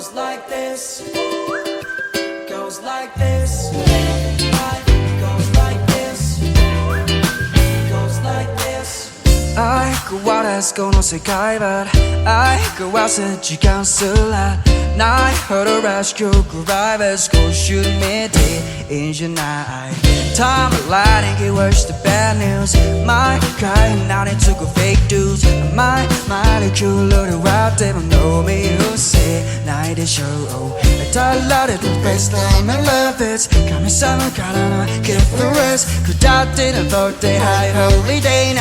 goes like this, goes like this. Life goes like this, goes like this. I go out as gonna say but I go out as you can't sell 나의 허를 시켜 그라이브에서 go shoot me dead in your night time lighting it was the bad news my guy now they took a fake dudes my molecule of the rap they don't know me you say night is show I 달라를 the best time I love this 감히 삶을 가라나 get the rest 그 따뜻한 birthday high holiday